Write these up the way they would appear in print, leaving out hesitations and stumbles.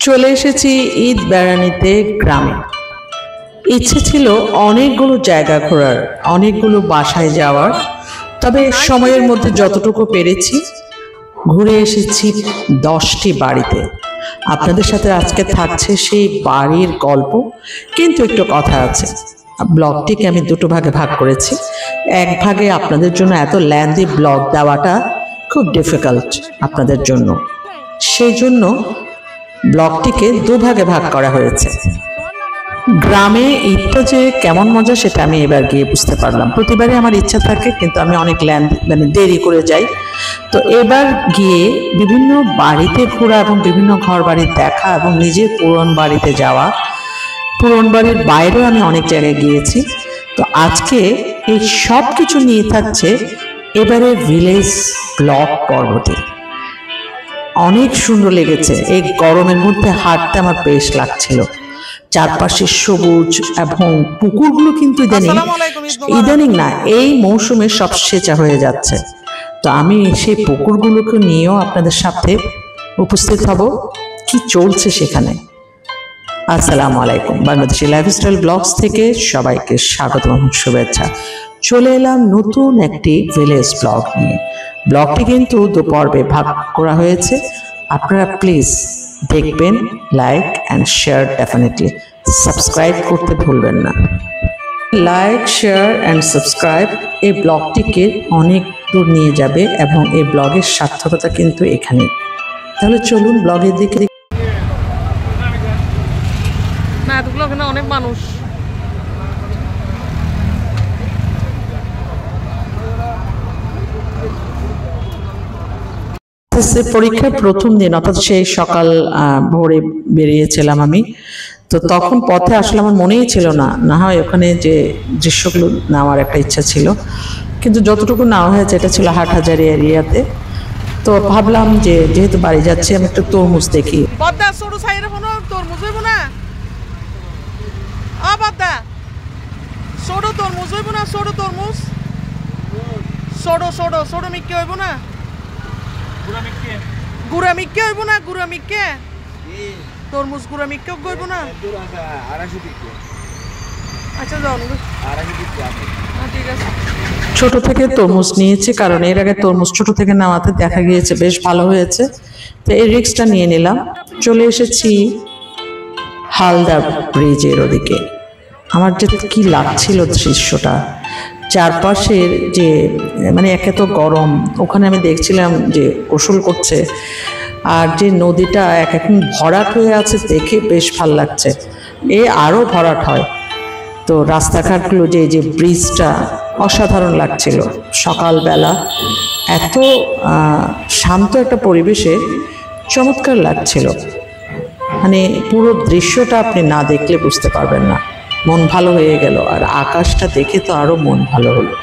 চলে এসেছি ঈদ বেড়ানিতে গ্রামে। ইচ্ছে ছিল অনেকগুলো জায়গা ঘোরার, অনেকগুলো বাসায় যাওয়ার, তবে সময়ের মধ্যে যতটুকু পেরেছি ঘুরে এসেছি 10টি বাড়িতে। আপনাদের সাথে আজকে থাকছে সেই বাড়ির গল্প, কিন্তু একটু কথা আছে। ব্লগটিকে আমি দুটো ভাগে ভাগ করেছি। এক ভাগে আপনাদের জন্য এত ল্যান্দি ব্লগ দেওয়াটা খুব ডিফিকাল্ট আপনাদের জন্য, সেই জন্য ব্লগটিকে দুভাগে ভাগ করা হয়েছে। গ্রামে ঈদটা যে কেমন মজা সেটা আমি এবার গিয়ে বুঝতে পারলাম। প্রতিবারই আমার ইচ্ছা থাকে, কিন্তু আমি অনেক দেরি করে যাই। তো এবার গিয়ে বিভিন্ন বাড়িতে ঘোরা এবং বিভিন্ন ঘর বাড়ি দেখা এবং নিজের পুরন বাড়িতে যাওয়া, পুরন বাড়ির বাইরেও আমি অনেক জায়গায় গিয়েছি। তো আজকে এই সব কিছু নিয়ে থাকছে এবারে ভিলেজ ব্লগ পর্বতে। অনেক সুন্দর লেগেছে। এই গরমের মধ্যে হাঁটতে আমার বেশ লাগছিল। চারপাশে সবুজ এবং পুকুরগুলো কিন্তু ইদানিং না, এই মৌসুমে সব সেচা হয়ে যাচ্ছে। তো আমি সেই পুকুরগুলোকে নিয়েও আপনাদের সাথে উপস্থিত হব, কি চলছে সেখানে। আসসালামু আলাইকুম, বাংলাদেশি লাইফস্টাইল ব্লগস থেকে সবাইকে স্বাগত এবং শুভেচ্ছা। চলে এলাম নতুন একটি ভিলেজ ব্লগ নিয়ে। ব্লগটি কিন্তু দুপর্বে ভাগ করা হয়েছে। আপনারা প্লিজ দেখবেন, like and share, definitely subscribe করতে ভুলবেন না। লাইক, শেয়ার অ্যান্ড সাবস্ক্রাইব এই ব্লগটিকে অনেক দূর নিয়ে যাবে এবং এই ব্লগের সার্থকতা কিন্তু এখানে। তাহলে চলুন ব্লগের দিকে। না, এতগুলো ওখানে অনেক মানুষ। পরীক্ষার প্রথম দিন, অর্থাৎ সেই সকাল ভোরে বেরিয়েছিলাম আমি। তো তখন পথে আসলে আমার মনেই ছিল না, না হয় ওখানে যে দৃশ্যগুলো নেওয়ার একটা ইচ্ছা ছিল, কিন্তু যতটুকু নেওয়া হয়েছে এটা ছিল হাটহাজারী এরিয়াতে। তো ভাবলাম যে যেহেতু বাড়ি যাচ্ছি আমি একটু তরমুজ দেখি। ছোট থেকে তরমুজ নিয়েছি, কারণ এর আগে তরমুজ ছোট থেকে নেওয়াতে দেখা গিয়েছে বেশ ভালো হয়েছে। তো এই রিস্কটা নিয়ে নিলাম। চলে এসেছি হালদা ব্রিজের ওদিকে। আমার যে কি লাগছিল দৃশ্যটা, চারপাশের যে একে তো গরম, ওখানে আমি দেখছিলাম যে গোসল করছে, আর যে নদীটা এখন ভরাট হয়ে আছে দেখে বেশ ভাল লাগছে। আরও ভরাট হয়। তো রাস্তাঘাটগুলো যে ব্রিজটা অসাধারণ লাগছিল। সকালবেলা এত শান্ত একটা পরিবেশে চমৎকার লাগছিল। পুরো দৃশ্যটা আপনি না দেখলে বুঝতে পারবেন না। মন ভালো হয়ে গেল, আর আকাশটা দেখে তো আরো মন ভালো হলো।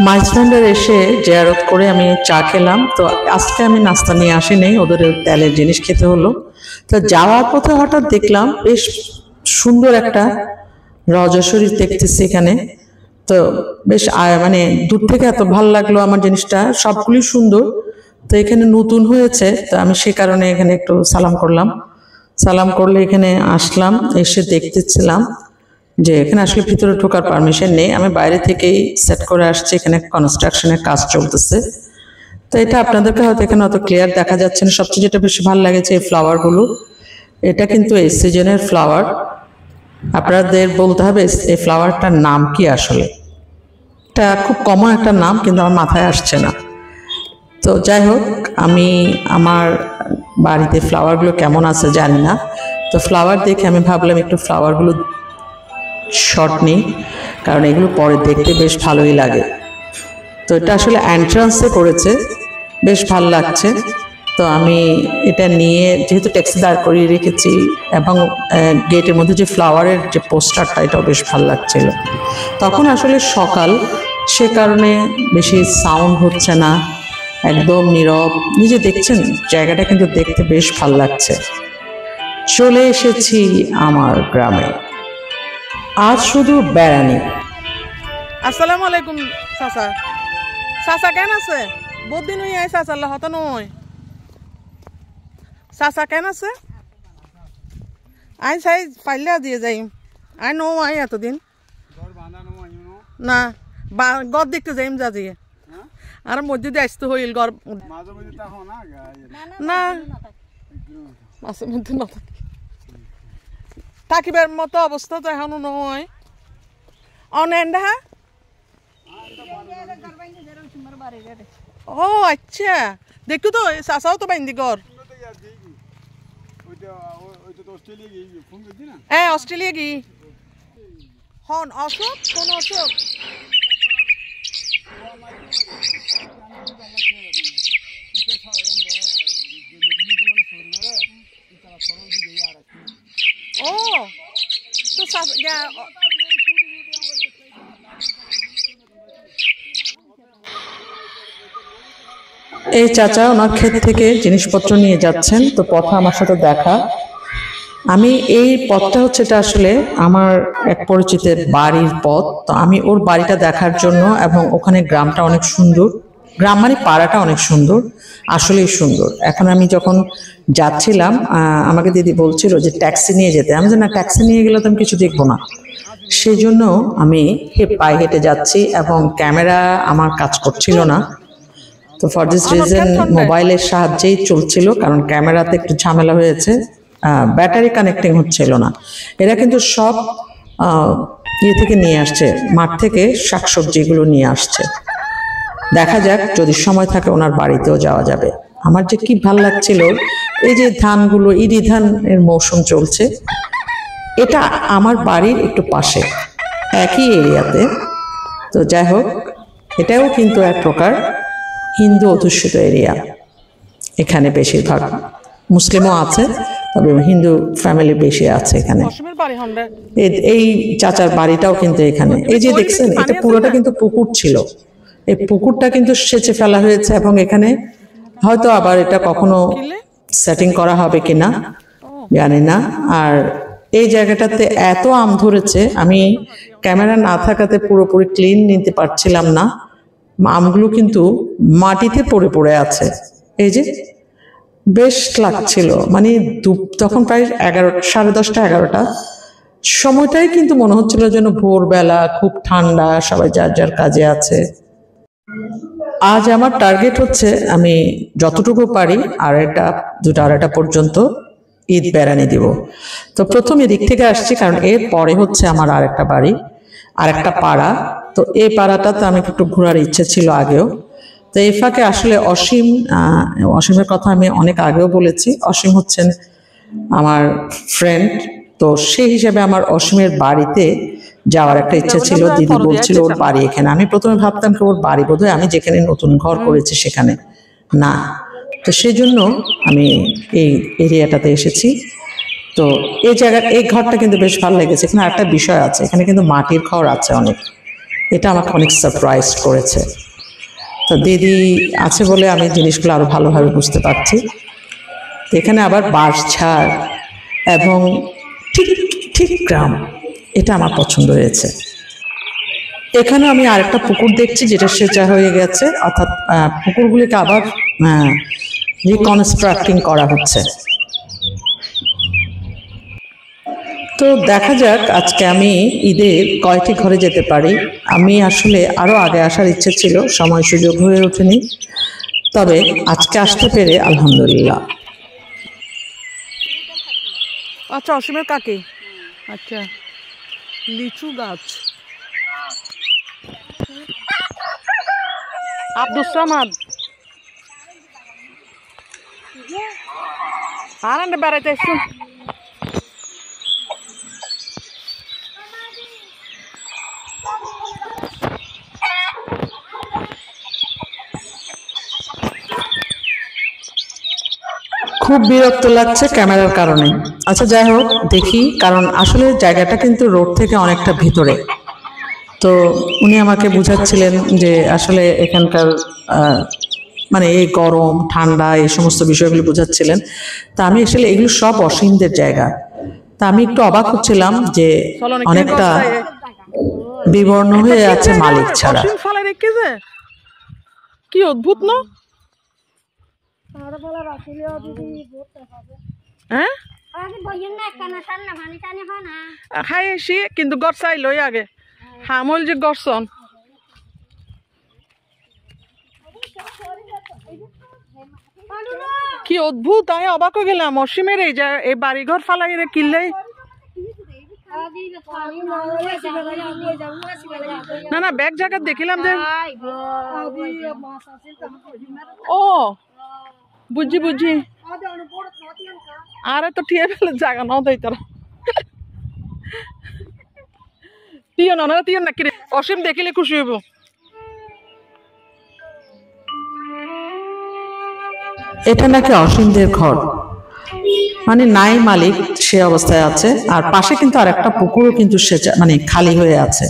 মাইজভান্ডার এসে জিয়ারত করে আমি চা খেলাম। তো আজকে আমি নাস্তা নিয়ে আসি নাই, ওদের তেলের জিনিস খেতে হলো। তো যাওয়ার পথে হঠাৎ দেখলাম বেশ সুন্দর একটা রজা শরীফ দেখতেছি এখানে। তো বেশ দূর থেকে এত ভালো লাগলো আমার জিনিসটা, সবগুলি সুন্দর। তো এখানে নতুন হয়েছে, তো আমি সে কারণে এখানে একটু সালাম করলাম। সালাম করলে এখানে আসলাম, এসে দেখতেছিলাম যে এখানে আসলে ভিতরে ঢোকার পারমিশন নেই। আমি বাইরে থেকেই সেট করে আসছি। এখানে কনস্ট্রাকশনের কাজ চলতেছে। তো এটা আপনাদেরকে হয়তো এখানে অত ক্লিয়ার দেখা যাচ্ছে না। সবচেয়ে যেটা বেশি ভালো লাগেছে এই ফ্লাওয়ারগুলো। এটা কিন্তু এই সিজনের ফ্লাওয়ার। আপনাদের বলতে হবে এই ফ্লাওয়ারটার নাম কি আসলে। এটা খুব কমন একটা নাম, কিন্তু আমার মাথায় আসছে না। তো যাই হোক, আমি আমার বাড়িতে ফ্লাওয়ারগুলো কেমন আছে জানি না। তো ফ্লাওয়ার দেখে আমি ভাবলাম একটু ফ্লাওয়ারগুলো শর্ট নিই, কারণ এগুলো পরে দেখতে বেশ ভালোই লাগে। তো এটা আসলে এন্ট্রান্সে করেছে, বেশ ভালো লাগছে। তো আমি এটা নিয়ে, যেহেতু ট্যাক্সি দাঁড় করিয়ে রেখেছি এবং গেটের মধ্যে যে ফ্লাওয়ারের যে পোস্টারটা, এটাও বেশ ভালো লাগছিল। তখন আসলে সকাল, সে কারণে বেশি সাউন্ড হচ্ছে না, একদম নীরব। নিজে দেখছেন জায়গাটা কিন্তু দেখতে বেশ ভালো লাগছে। চলে এসেছি আমার গ্রামে। আজ শুধু বেড়ানি। আসসালামু আলাইকুম চাচা। চাচা কেন আছে? বহুত দিন হয়ে চাচা হতা নয়। চাচা কেন আছে আই চাই পাইলে দিয়ে যাই আই নো আই এতদিন না গড় দেখতে যাইম যা দিয়ে আর মধ্যে দিয়ে আসতে হইল গড় না মাঝে মধ্যে না থাকি থাকিবার মতো অবস্থা তো এখনো নয় অনেন্দা ও আচ্ছা দেখু তো চাচাও তো বাইন্দি গড় হ্যাঁ অস্ট্রেলিয়া গি হন অশোক কোন অশোক ও তো এই চাচা ওনার ক্ষেত থেকে জিনিসপত্র নিয়ে যাচ্ছেন, তো পথে আমার সাথে দেখা। আমি এই পথটা হচ্ছে এটা আসলে আমার এক পরিচিতের বাড়ির পথ, তো আমি ওর বাড়িটা দেখার জন্য, এবং ওখানে গ্রামটা অনেক সুন্দর, গ্রাম মানে পাড়াটা অনেক সুন্দর, আসলেই সুন্দর। এখন আমি যখন যাচ্ছিলাম আমাকে দিদি বলছিল যে ট্যাক্সি নিয়ে যেতে, আমি যে না ট্যাক্সি নিয়ে গেলে তো আমি কিছু দেখবো না, সেই জন্য আমি পায়ে হেঁটে যাচ্ছি এবং ক্যামেরা আমার কাজ করছিল না। তো ফর দিস রিজন মোবাইলের সাহায্যেই চলছিল, কারণ ক্যামেরাতে একটু ঝামেলা হয়েছে, ব্যাটারি কানেক্টিং হচ্ছিল না। এরা কিন্তু সব ইয়ে থেকে নিয়ে আসছে, মাঠ থেকে শাকসবজিগুলো নিয়ে আসছে। দেখা যাক যদি সময় থাকে ওনার বাড়িতেও যাওয়া যাবে। আমার যে কি ভাল লাগছিল, এই যে ধানগুলো, ইরি ধানের মৌসুম চলছে, এটা আমার বাড়ির একটু পাশে একই এরিয়াতে। তো যাই হোক, এটাও কিন্তু এক প্রকার হিন্দু অধ্যুষিত এরিয়া। এখানে বেশিরভাগ মুসলিমও আছে, তবে হিন্দু ফ্যামিলি বেশি আছে এখানে। এই চাচার বাড়িটাও কিন্তু এখানে। এই যে দেখছেন, এটা পুরোটা কিন্তু পুকুর ছিল, এই পুকুরটা কিন্তু সেচে ফেলা হয়েছে, এবং এখানে হয়তো আবার এটা কখনো সেটিং করা হবে কিনা জানি না। আর এই জায়গাটাতে এত আম ধরেছে, আমি ক্যামেরা না থাকাতে পুরোপুরি ক্লিন নিতে পারছিলাম না। আমগুলো কিন্তু মাটিতে পড়ে পড়ে আছে। এই যে বেশ লাগছিল, মানে তখন প্রায় 10:30 11টা সময়টাই কিন্তু মনে হচ্ছিল যেন ভোরবেলা, খুব ঠান্ডা, সবাই যার যার কাজে আছে। আজ আমার টার্গেট হচ্ছে আমি যতটুকু পারি 2:30 পর্যন্ত ঈদ বেড়ানি দিব। তো প্রথম এদিক থেকে আসছি, কারণ এর পরে হচ্ছে আমার আরেকটা বাড়ি, আরেকটা পাড়া। তো এই পাড়াটাতে আমি একটু ঘোরার ইচ্ছে ছিল আগেও। তো এই ফাঁকে আসলে অসীমের কথা আমি অনেক আগেও বলেছি। অসীম হচ্ছেন আমার ফ্রেন্ড, তো সেই হিসেবে আমার অসীমের বাড়িতে যাওয়ার একটা ইচ্ছে ছিল। দিদি বলছিল ওর বাড়ি এখানে। আমি প্রথমে ভাবতাম কি ওর বাড়ি বোধহয় আমি যেখানে নতুন ঘর করেছি সেখানে, না। তো সেই জন্য আমি এই এরিয়াটাতে এসেছি। তো এই ঘরটা কিন্তু বেশ ভালো লেগেছে। এখানে একটা বিষয় আছে, এখানে কিন্তু মাটির ঘর আছে অনেক, এটা আমাকে অনেক সারপ্রাইজ করেছে। তো দিদি আছে বলে আমি জিনিসগুলো আরো ভালোভাবে বুঝতে পারছি। এখানে আবার বাঁশঝাড় এবং ঠিক ঠিক গ্রাম, এটা আমার পছন্দ হয়েছে। এখানে আমি আরেকটা পুকুর দেখছি যেটা সেচা হয়ে গেছে, অর্থাৎ পুকুরগুলিকে আবার রিকনস্ট্রাক্টিং করা হচ্ছে। তো দেখা যাক আজকে আমি ঈদের কয়টি ঘরে যেতে পারি। আমি আসলে আরো আগে আসার ইচ্ছে ছিল, সময় সুযোগ হয়ে ওঠেনি, তবে আজকে আসতে পেরে আলহামদুলিল্লাহ। আচ্ছা, অসীমের কাকে? আচ্ছা, লিচু গাছ। আব্দুল সামাদ আর বেড়াইতে এসছো? খুব বিরক্ত লাগছে ক্যামেরার কারণে। আচ্ছা যাই হোক, দেখি, কারণ আসলে জায়গাটা কিন্তু রোড থেকে অনেকটা ভিতরে। তো উনি আমাকে বুঝাচ্ছিলেন যে আসলে এখানকার মানে এই গরম ঠান্ডা এই সমস্ত বিষয়গুলো বুঝাচ্ছিলেন। তা আমি আসলে এগুলো সব অসীমদের জায়গা। তা আমি একটু অবাক হচ্ছিলাম যে অনেকটা বিবর্ণ হয়ে আছে মালিক ছাড়া। কি অদ্ভুত না? হ্যাঁ খাই আসি কিন্তু গড় চাই লই আগে হামল যে গড়ছন কি অদ্ভুত আমি অবাক হয়ে গেলাম অসীমের এই বাড়িঘর ফালাই রে কিনলে না না ব্যাগ জায়গা দেখিলাম যে ও বুঝি বুঝি আরে তো ঠিয়ে ফেলে জায়গা নাও দেয় তারা তিও না তিও না কিরে অসীম দেখিলে খুশি হইব এটা নাকি অসীমদের ঘর, মানে নাই মালিক সে অবস্থায় আছে। আর পাশে কিন্তু আর একটা পুকুরও কিন্তু সে মানে খালি হয়ে আছে।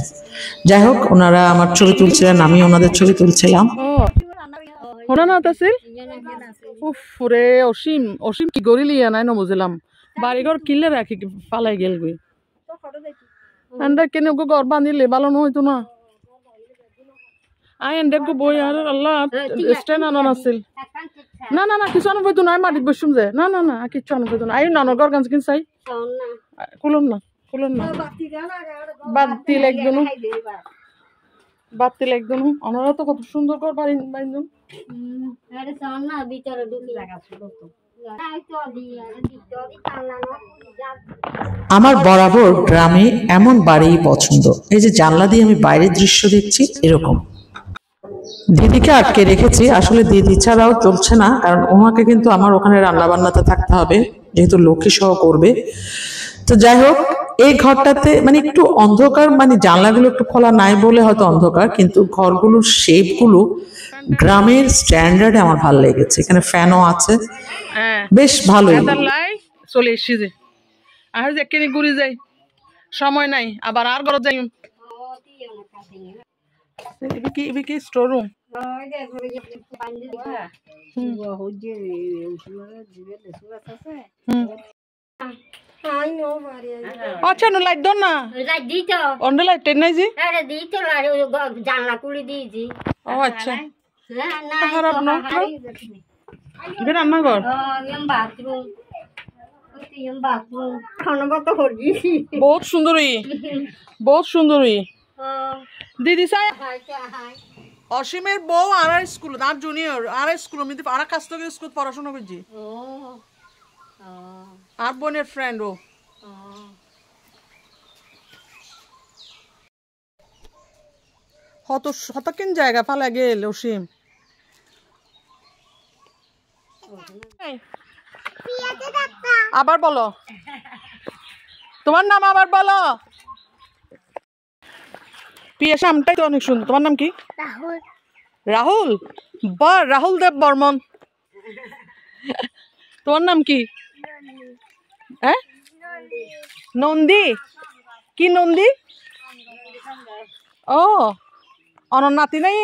যাই হোক, ওনারা আমার ছবি তুলছিলেন, আমি ওনাদের ছবি তুলছিলাম। ওরা না তাসিল উফ রে অসীম অসীম কি গরিলি নাই না বুঝলাম বাড়িঘর কিনলে রাখি পালাই গেল গই আমরা কেন ওকে ঘর বাঁধিলে ভালো না হইতো না আই এন্ডে গো বই আর আল্লাহ স্ট্যান্ড আনন আছিল না না না কিছু আনো বইতো না মাটিত বসুম যে না না না কিছু আনো বইতো না আই নানো ঘর গান কিন চাই খুলুন না বাতি একদম ওনারা তো কত সুন্দর ঘর বাইন্দুন আমার বরাবর গ্রামে এমন বাড়ি পছন্দ। এই যে জানলা দিয়ে আমি বাইরের দৃশ্য দেখছি এরকম। দিদিকে আটকে রেখেছি, আসলে দিদি ছাড়াও চলছে না, কারণ ওনাকে কিন্তু আমার ওখানে রান্না বান্নাতে থাকতে হবে, যেহেতু লক্ষ্মী সহ করবে। তো যাই হোক, এই ঘরটাতে মানে একটু অন্ধকার, মানে জানলাগুলো একটু খোলা নাই বলে হয়তো অন্ধকার, কিন্তু ঘরগুলোর শেপগুলো গ্রামের স্ট্যান্ডার্ডে আমার ভালো লেগেছে। এখানে ফ্যানও আছে, বেশ ভালোই। চলে এসছি যে আর যে কেনে ঘুরে যাই, সময় নাই আবার আর ঘর যাই কি স্টোর রুম আচ্ছা নো লাইট দন না লাইট দিত অন্য লাইট নাই জি আরে দিত আর জানলা খুলে দিয়েছি ও আচ্ছা না খারাপ না এটা রান্নাঘর বহুত সুন্দর দিদি সাই অসীমের বউ আর স্কুল আর জুনিয়র আর স্কুল মধ্যে আর কাছ থেকে স্কুল পড়াশোনা করছি আর বোনের ফ্রেন্ড ও হতকিন জায়গা ফালা গেল অসীম আবার বলো তোমার নাম আবার বলো পিয়াসা আমটাই তো অনেক সুন্দর তোমার নাম কি রাহুল বা রাহুল দেব বর্মন তোমার নাম কি হ্যাঁ নন্দী কি নন্দী ও অনর নাতি নাই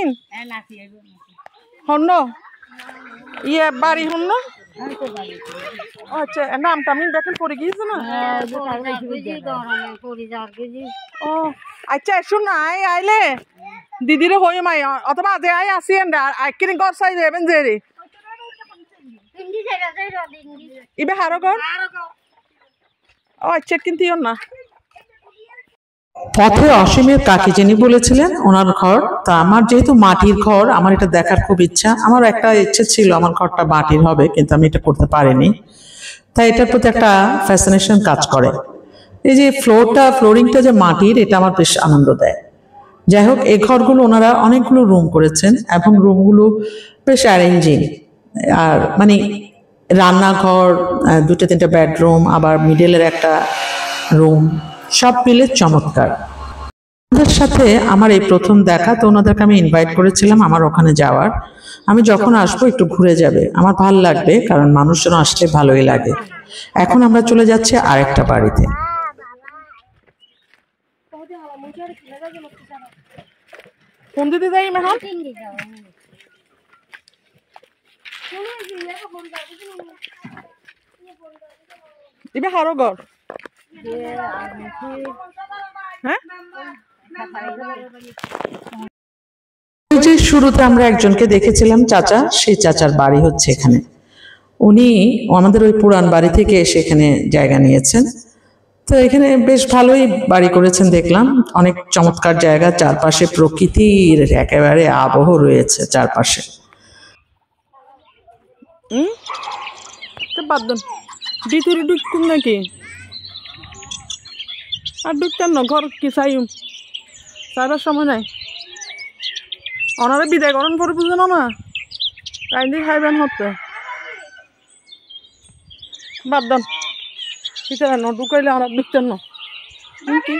হন্ন ইয়ে বাড়ি হন্ন আচ্ছা নামটা আমি দেখেন পড়ে গিয়েছে না ও আচ্ছা এসো না আইলে দিদিরে হই মাই অথবা আজ আই আসি কিনে ঘর সাই যাবেন যে রে ইবে হারো ঘর ও আচ্ছা কিন্তু না পথে অসীমের কাকি যিনি বলেছিলেন ওনার ঘর, তা আমার যেহেতু মাটির ঘর, আমার এটা দেখার খুব ইচ্ছা। আমার একটা ইচ্ছে ছিল আমার ঘরটা মাটির হবে, কিন্তু আমি এটা করতে পারিনি, তাই এটার প্রতি একটা ফ্যাসিনেশন কাজ করে। এই যে ফ্লোরিংটা যে মাটির, এটা আমার বেশ আনন্দ দেয়। যাই হোক, এই ঘরগুলো ওনারা অনেকগুলো রুম করেছেন এবং রুমগুলো বেশ অ্যারেঞ্জিং, আর মানে রান্নাঘর, 2-3টা বেডরুম, আবার মিডলের একটা রুম, সব মিলে চমৎকার। ওনাদের সাথে আমার এই প্রথম দেখা, তো ওনাদেরকে আমি ইনভাইট করেছিলাম আমার ওখানে যাওয়ার। আমি যখন আসবো একটু ঘুরে যাবে, আমার ভালো লাগবে, কারণ মানুষজন আসলে ভালোই লাগে। এখন আমরা চলে যাচ্ছি আরেকটা বাড়িতে। কোন দিদি যাই মেহমান ইবে হারো ঘর হ্যাঁ ওই যে শুরুতে আমরা একজনকে দেখেছিলাম চাচা, সেই চাচার বাড়ি হচ্ছে এখানে। উনি আমাদের ওই পুরান বাড়ি থেকে এসে এখানে জায়গা নিয়েছেন। তো এখানে বেশ ভালোই বাড়ি করেছেন দেখলাম, অনেক চমৎকার জায়গা, চারপাশে প্রকৃতির একেবারে আবহ রয়েছে চারপাশে। বাদ দেন, ভিতরে ঢুকতুম নাকি? আর ঢুকতেন না, ঘর কি চাইম, চাইবার সময় নাই। ওনারা বিদায় করেন পরে বুঝে না রাইন্দি খাইবেন হতে। বাদ দেন, ভিতরে ন ঢুকাইলে ওনার ঢুকতেন না। কি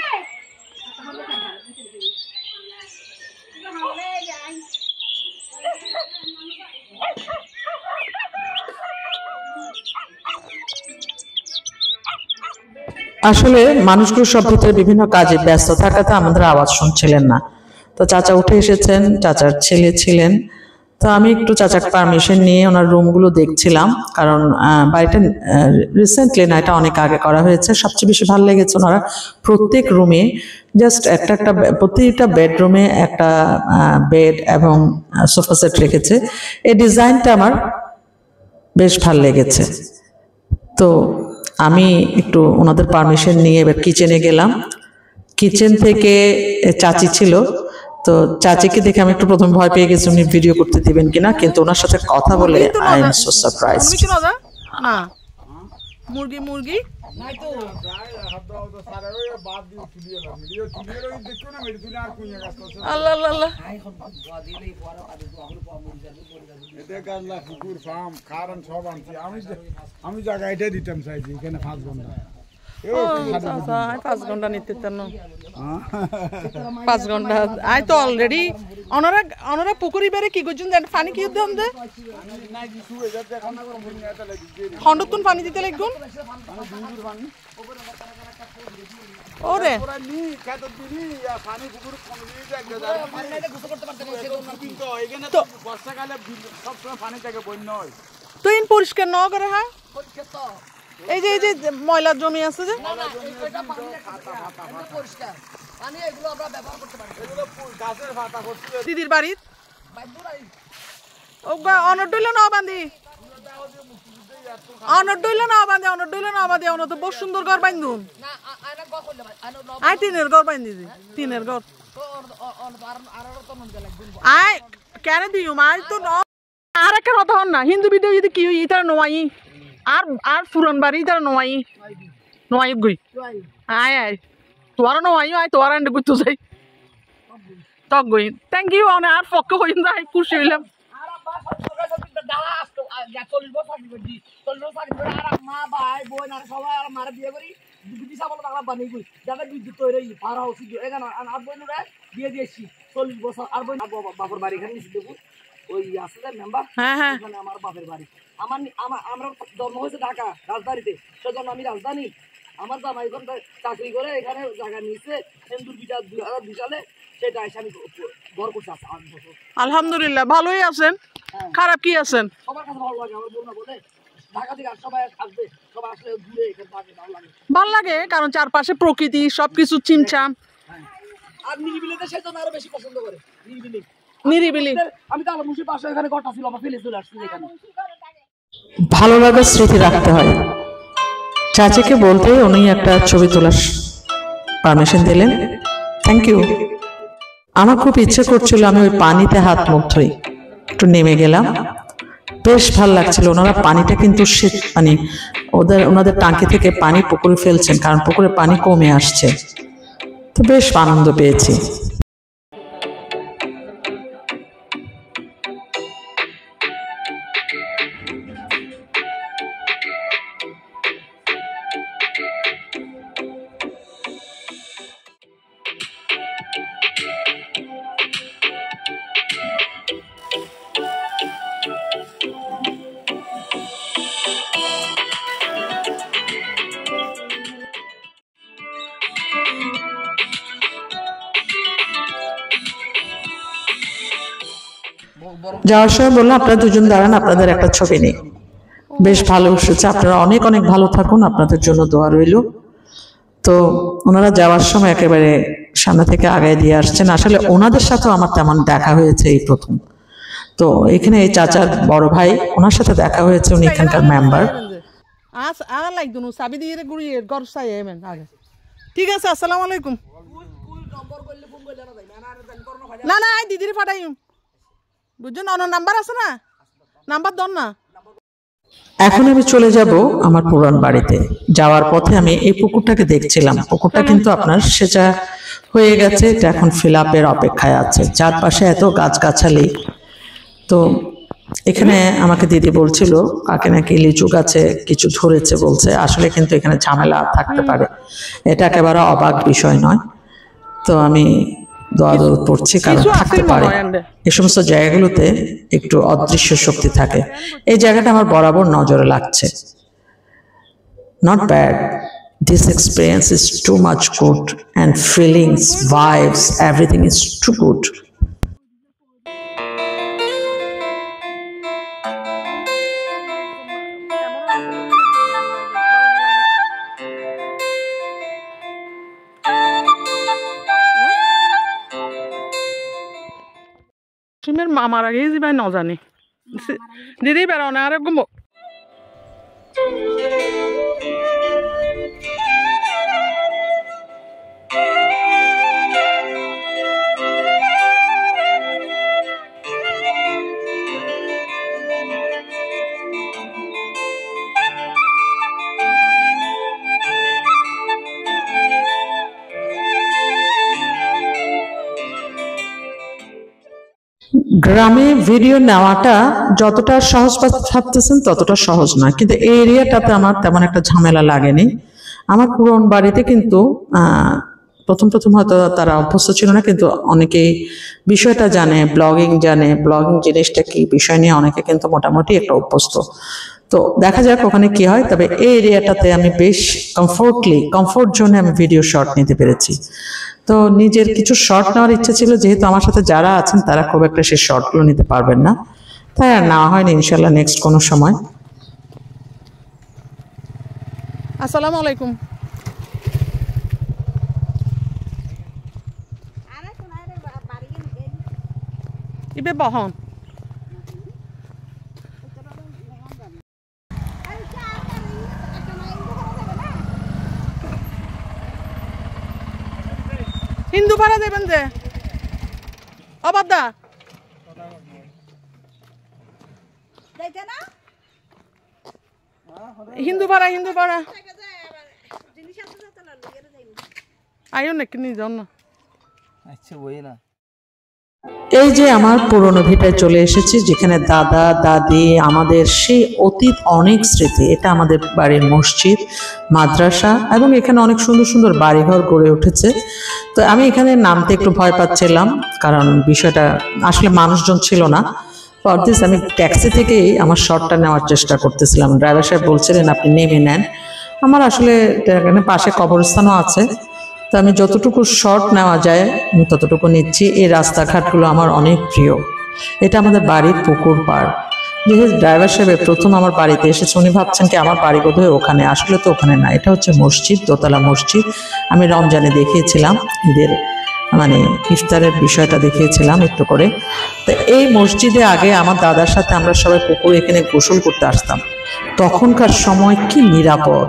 আসলে মানুষগুলো সব ভিতরে বিভিন্ন কাজে ব্যস্ত থাকাতে আমাদের আওয়াজ শুনছিলেন না। তো চাচা উঠে এসেছেন, চাচার ছেলে ছিলেন। তো আমি একটু চাচার পারমিশন নিয়ে ওনার রুমগুলো দেখছিলাম, কারণ বাড়িটা রিসেন্টলি না, এটা অনেক আগে করা হয়েছে। সবচেয়ে বেশি ভালো লেগেছে ওনারা প্রত্যেক রুমে জাস্ট একটা প্রতিটা বেডরুমে একটা বেড এবং সোফা সেট রেখেছে। এই ডিজাইনটা আমার বেশ ভালো লেগেছে। তো আমি একটু ওনাদের পারমিশন নিয়ে এবার কিচেনে গেলাম। কিচেন থেকে চাচি ছিল, তো চাচিকে দেখে আমি একটু প্রথম ভয় পেয়ে গেছি উনি ভিডিও করতে দিবেন কিনা, কিন্তু ওনার সাথে কথা বলে আই এম সো সারপ্রাইজড। না মুরগি মুরগি আল্লাহ আল্লাহ আল্লাহ আমি জায়গা এটাই দিতাম চাইছি এখানে 5 ঘন্টা 5 ঘন্টা নিতে 5 ঘন্টা আই তো অলরেডি অনরা পুকুরি বেড়ে কি করছেন পানি কি দেন দে খন্ডতুন পানি দিতে লাগুন ওরে তো ইন পরিষ্কার ন করে হ্যাঁ এই যে ময়লার জমি আছে যে দিদির বাড়ির অনর ডইলে না বান্ধি অনর ডইলে না বান্ধি অনর তো বহুত সুন্দর ঘর বান্ধুন আই টিনের ঘর বান্ধি টিনের ঘর আই কেন দিও মাই তো আর একটা কথা হন না হিন্দু ভিডিও যদি কি ইতার নোয়াই আর পুরান বাড়ি তার নোয়াই গই আয় আয় তোমার নোয়াই আয় তোমার আন্ডে গুতো যাই তক গই থ্যাংক ইউ অনে আর পক্ষ হইন যাই খুশি হইলাম বিয়ে দিয়েছি 40 বছর আর বাপের বাড়ি এখানে ওই আছে যে মেম্বার ওখানে আমার বাপের বাড়ি আমরা জন্ম হয়েছে ঢাকা রাজধানীতে সেজন্য আমি রাজধানী আমার জামাই এখন চাকরি করে এখানে জায়গা নিয়েছে হিন্দুর বিচার 2002 সালে সেটা এসে আমি ঘর করতে আসছি 8 বছর আলহামদুলিল্লাহ ভালোই আছেন খারাপ কি আছেন সবার কাছে ভালো লাগে আমার বোন বলে ঢাকা থেকে সবাই আসবে সবাই আসলে ঘুরে এখানে ভালো লাগে কারণ চারপাশে প্রকৃতি সবকিছু চিমচাম আর নিরিবিলিতে সেজন্য আরো বেশি পছন্দ করে নিরিবিলি আমি তো আমার মুশির পাশে এখানে ঘরটা ছিল আমার ফেলে চলে আসছি এখানে ভালো লাগার স্মৃতি রাখতে হয়। চাচিকে বলতে উনি একটা ছবি তোলার পারমিশন দিলেন, থ্যাংক ইউ। আমার খুব ইচ্ছে করছিল আমি ওই পানিতে হাত মুখ ধুই, একটু নেমে গেলাম, বেশ ভালো লাগছিল। ওনারা পানিটা কিন্তু শীত পানি, ওনাদের টাঙ্কি থেকে পানি পুকুরে ফেলছেন কারণ পুকুরে পানি কমে আসছে, তো বেশ আনন্দ পেয়েছি। যাওয়ার সময় বললাম আপনারা দুজন দাঁড়ান, আপনাদের একটা ছবি নেই। বেশ ভালো এসেছে, আপনারা অনেক অনেক ভালো থাকুন, আপনাদের জন্য দোয়া রইল। তো ওনারা যাওয়ার সময় একেবারে সামনে থেকে আগায় দিয়ে আসছেন। আসলে ওনাদের সাথেও আমার তেমন দেখা হয়েছে এই প্রথম। তো এখানে এই চাচার বড় ভাই, ওনার সাথে দেখা হয়েছে, উনি এখানকার মেম্বার। লাগতো চাবি দিয়ে গুড়ি ঘর চাই আগে। ঠিক আছে, আসসালামু আলাইকুম। না না দিদির ফাটাই বুঝছেন, অন্য নাম্বার আছে না, নাম্বার দন না। এখন আমি চলে যাব আমার পুরান বাড়িতে। যাওয়ার পথে আমি এই পুকুরটাকে দেখছিলাম। পুকুরটা কিন্তু আপনার সেচা হয়ে গেছে, এটা এখন ফিল আপের অপেক্ষায় আছে। চারপাশে এত গাছগাছালি। তো এখানে আমাকে দিদি বলছিল কাকে নাকি লিচু গাছে কিছু ধরেছে বলছে। আসলে কিন্তু এখানে ঝামেলা থাকতে পারে, এটা একেবারে অবাক বিষয় নয়। তো আমি দোয়া দৌড় পড়ছি, কারণ থাকতে পারে এই সমস্ত জায়গাগুলোতে একটু অদৃশ্য শক্তি থাকে। এই জায়গাটা আমার বরাবর নজরে লাগছে। Not bad, this experience is too much good and feelings, vibes, everything is too good. সিমের মামার আগে যে ভাই ন জানি দিদি বেড়াও না আর একদম। গ্রামে ভিডিও নেওয়াটা যতটা সহজ ভাবতেছেন ততটা সহজ না, কিন্তু এই এরিয়াটাতে আমার তেমন একটা ঝামেলা লাগেনি। আমার পুরন বাড়িতে কিন্তু প্রথম প্রথম হয়তো তারা অভ্যস্ত ছিল না, কিন্তু অনেকেই বিষয়টা জানে, ব্লগিং জানে, ব্লগিং জিনিসটা কি বিষয় নিয়ে অনেকে কিন্তু মোটামুটি একটা অভ্যস্ত। তো দেখা যাক ওখানে কি হয়। তবে এই এরিয়াটাতে আমি বেশ কমফোর্ট জোনে আমি ভিডিও শট নিতে পেরেছি। তো নিজের কিছু শর্ট নেওয়ার ইচ্ছা ছিল, যেহেতু আমার সাথে যারা আছেন তারা খুব একটা সেই শর্টগুলো নিতে পারবেন না, তাই আর নেওয়া হয়নি। ইনশাল্লাহ নেক্সট কোনো সময়। আসসালামু আলাইকুম। ইবে বহন হিন্দু ভাড়া দেবেন যে অবাদা হিন্দু ভাড়া আইও নাকি নিজন না। আচ্ছা বই না। এই যে আমার পুরনো ভিটায় চলে এসেছি, যেখানে দাদা দাদি আমাদের সেই অতীত অনেক স্মৃতি। এটা আমাদের বাড়ির মসজিদ, মাদ্রাসা, এবং এখানে অনেক সুন্দর সুন্দর বাড়িঘর গড়ে উঠেছে। তো আমি এখানে নামতে একটু ভয় পাচ্ছিলাম, কারণ বিষয়টা আসলে মানুষজন ছিল না। ফর দিস আমি ট্যাক্সি থেকেই আমার শটটা নেওয়ার চেষ্টা করতেছিলাম। ড্রাইভার সাহেব বলছিলেন আপনি নেমে নেন। আমার আসলে এখানে পাশে কবরস্থানও আছে, তো আমি যতটুকু শর্ট নেওয়া যায় আমি ততটুকু নিচ্ছি। এই রাস্তাঘাটগুলো আমার অনেক প্রিয়। এটা আমাদের বাড়ির পুকুর পাড়। যেহেতু ড্রাইভার সাহেব প্রথম আমার বাড়িতে এসেছে, উনি ভাবছেন কি আমার বাড়ি বোধহয় ওখানে, আসলে তো ওখানে না। এটা হচ্ছে মসজিদ, দোতলা মসজিদ। আমি রমজানে দেখিয়েছিলাম, ঈদের মানে ইফতারের বিষয়টা দেখিয়েছিলাম একটু করে। তো এই মসজিদে আগে আমার দাদার সাথে আমরা সবাই পুকুরে এখানে গোসল করতে আসতাম। তখনকার সময় কি নিরাপদ,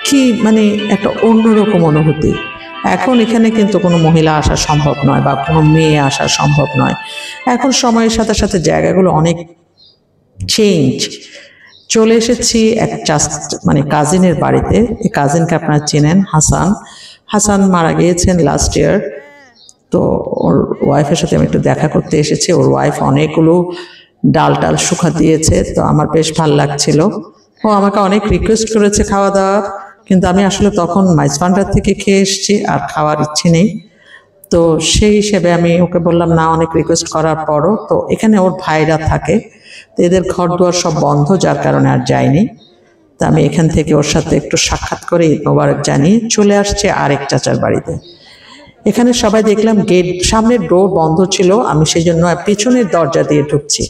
কি মানে একটা অন্যরকম অনুভূতি। এখন এখানে কিন্তু কোনো মহিলা আসা সম্ভব নয় বা কোনো মেয়ে আসা সম্ভব নয়। এখন সময়ের সাথে সাথে জায়গাগুলো অনেক চেঞ্জ। চলে এসেছি এক মানে কাজিনের বাড়িতে। এই কাজিনকে আপনারা চেনেন, হাসান মারা গিয়েছেন লাস্ট ইয়ার। তো ওর ওয়াইফের সাথে আমি একটু দেখা করতে এসেছি। ওর ওয়াইফ অনেকগুলো ডাল শুকা দিয়েছে, তো আমার বেশ ভালো লাগছিল। ও আমাকে অনেক রিকোয়েস্ট করেছে খাওয়া দাওয়ার, কিন্তু আমি আসলে তখন মাইজভান্ডার থেকে খেয়ে এসেছি, আর খাওয়ার ইচ্ছে নেই। তো সেই হিসেবে আমি ওকে বললাম না, অনেক রিকোয়েস্ট করার পরও। তো এখানে ওর ভাইরা থাকে, তো এদের ঘর দুয়ার সব বন্ধ, যার কারণে আর যাইনি। তা আমি এখান থেকে ওর সাথে একটু সাক্ষাৎ করে ঈদ মোবারক জানিয়ে চলে আসছে আরেক চাচার বাড়িতে। এখানে সবাই দেখলাম গেট, সামনের ডোর বন্ধ ছিল, আমি সেই জন্য পিছনের দরজা দিয়ে ঢুকছি।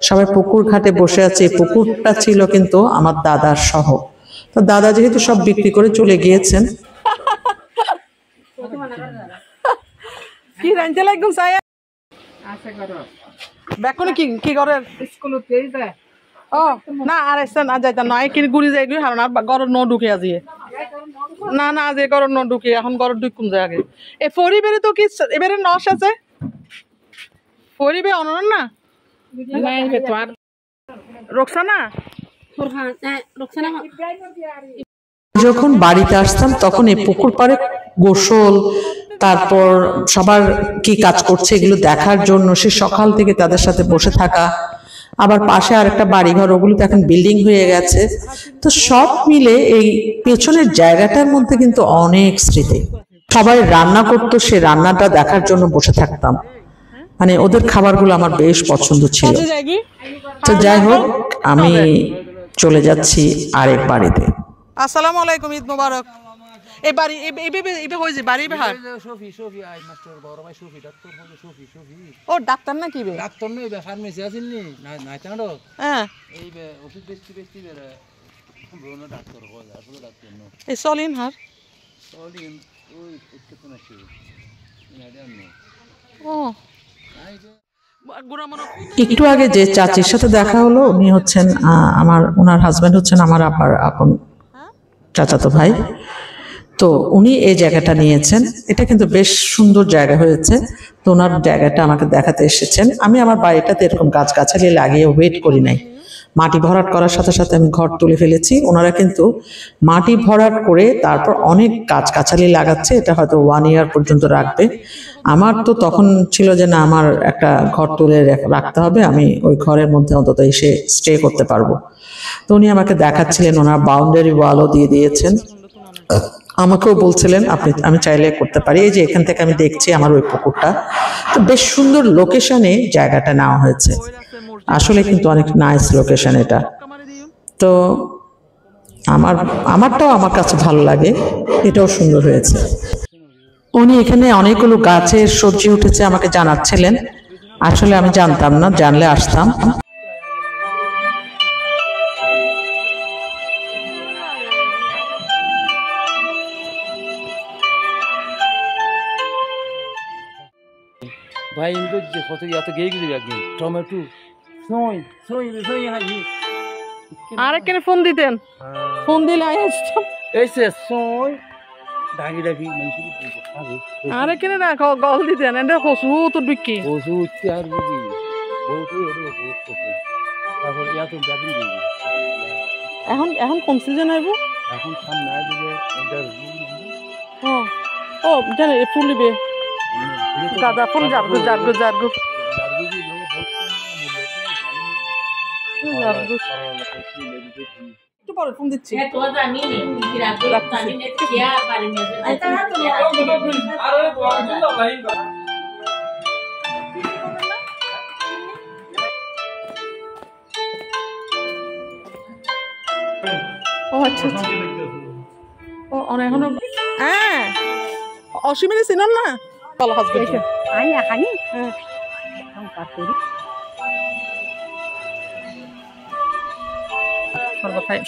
সবাই পুকুর ঘাটে বসে আছে। পুকুরটা ছিল কিন্তু আমার দাদার সহ। তো দাদা যেহেতু সব বিক্রি করে চলে গিয়েছেন। কি রাইতে লাগুম সায়া বেকনে কি কি করে স্কুলতেই যায় ও না আর এসে না যাইতাম না কি ঘুরি যাই গই হারণ আর ঘরের ন ঢুকে আজি না না যে ঘরের ন ঢুকে এখন ঘরের ঢুকুম যায় আগে এ পরিবেরে তো কি এবারে নস আছে পরিবে অনন না রোকসানা যখন বাড়িতে আসতাম তখন এই পুকুর পাড়ে গোসল, তারপর সবার কি কাজ করছে এগুলো দেখার জন্য সে সকাল থেকে তাদের সাথে বসে থাকা। আবার পাশে আর একটা বাড়িঘর, ওগুলো তো এখন বিল্ডিং হয়ে গেছে। তো সব মিলে এই পেছনের জায়গাটার মধ্যে কিন্তু অনেক স্মৃতি। সবাই রান্না করতো, সে রান্নাটা দেখার জন্য বসে থাকতাম। মানে ওদের খাবারগুলো আমার বেশ পছন্দ ছিল। তো যাই হোক, আমি চলে যাচ্ছি আরেক বাড়িতে। আসসালামু আলাইকুম, ঈদ মোবারক। এই বাড়ি এইভাবে হয়েছে বাড়ি বেহার শফি শফি আই মাস্টার বড় ভাই শফি ডাক্তার হলো শফি শফি ও ডাক্তার না কি বে ডাক্তার নই বে ফার্মেসি আছেন নি না তাঁড়ো হ্যাঁ এই বে ওষুধ বেচতে বেচতে বে ব্রণ ডাক্তার হয় আসলে ডাক্তার ন এই সলিন হার সলিন ওই কত না ছিল না দেন ও একটু আগে যে চাচির সাথে দেখা হলো, উনি হচ্ছেন ওনার হাজবেন্ড হচ্ছেন আমার আব্বার আপন চাচাতো ভাই। তো উনি এই জায়গাটা নিয়েছেন, এটা কিন্তু বেশ সুন্দর জায়গা হয়েছে। তো ওনার জায়গাটা আমাকে দেখাতে এসেছেন। আমি আমার বাড়িটাতে এরকম গাছগাছালি লাগিয়ে ওয়েট করি নাই, মাটি ভরাট করার সাথে সাথে আমি ঘর তুলে ফেলেছি। ওনারা কিন্তু মাটি ভরাট করে তারপর অনেক গাছগাছালি লাগাচ্ছে, এটা হয়তো 1 ইয়ার পর্যন্ত রাখবে। আমার তো তখন ছিল যে না, আমার একটা ঘর তুলে রাখতে হবে, আমি ওই ঘরের মধ্যে অন্তত এসে স্টে করতে পারবো। তো উনি আমাকে দেখাচ্ছিলেন, ওনার বাউন্ডারি ওয়ালও দিয়ে দিয়েছেন। আমাকেও বলছিলেন আমি চাইলে করতে পারি। এই যে এখান থেকে আমি দেখছি আমার ওই পুকুরটা, তো বেশ সুন্দর লোকেশনে জায়গাটা নেওয়া হয়েছে। আসলে কিন্তু অনেক নাইস লোকেশন এটা। তো আমারটাও আমার কাছে ভালো লাগে, এটাও সুন্দর হয়েছে। উনি এখানে অনেকগুলো গাছের সবজি উঠেছে আমাকে জানাচ্ছিলেন। আসলে আমি জানতাম না, জানলে আসতাম। ভাই ইন্দু যে কত এত গিয়ে গেছে একদিন টমেটো সই সই সই হাজি আরে কেন ফোন দিতেন, ফোন দিলে আসতাম। এই সে সই ডাকি ডাকি মানুষ আরে কেন না গল দিতেন, এটা হসু তো বিক্রি ওষু উঠতে আর বুঝি বহুতই ওটা বহুত তারপর এত ব্যাগিং দিয়ে এখন এখন কোন সিজন আইব? এখন সামনে আসবে ও ও জানে ফুল দিবে গাঁদা ফুল জারগু জারগু জারগু একটু পরে ফোন দিচ্ছি। ও আচ্ছা আচ্ছা, ও অনেক এখনো হ্যাঁ অসীমের চিনন না ভালো হাজবেন্ড আমি এখানে হ্যাঁ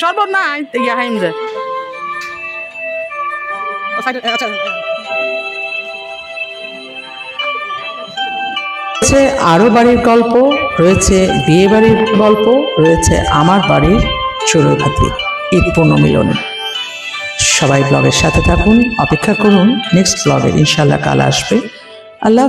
শরবত না ইয়া হাইম যে রয়েছে আরো বাড়ির গল্প, রয়েছে বিয়ে বাড়ির গল্প, রয়েছে আমার বাড়ির চড়ুইভাতি ঈদ পুনর্মিলন। সবাই ব্লগের সাথে থাকুন, অপেক্ষা করুন নেক্সট ব্লগের, ইনশাল্লাহ কাল আসবে। আল্লাহ।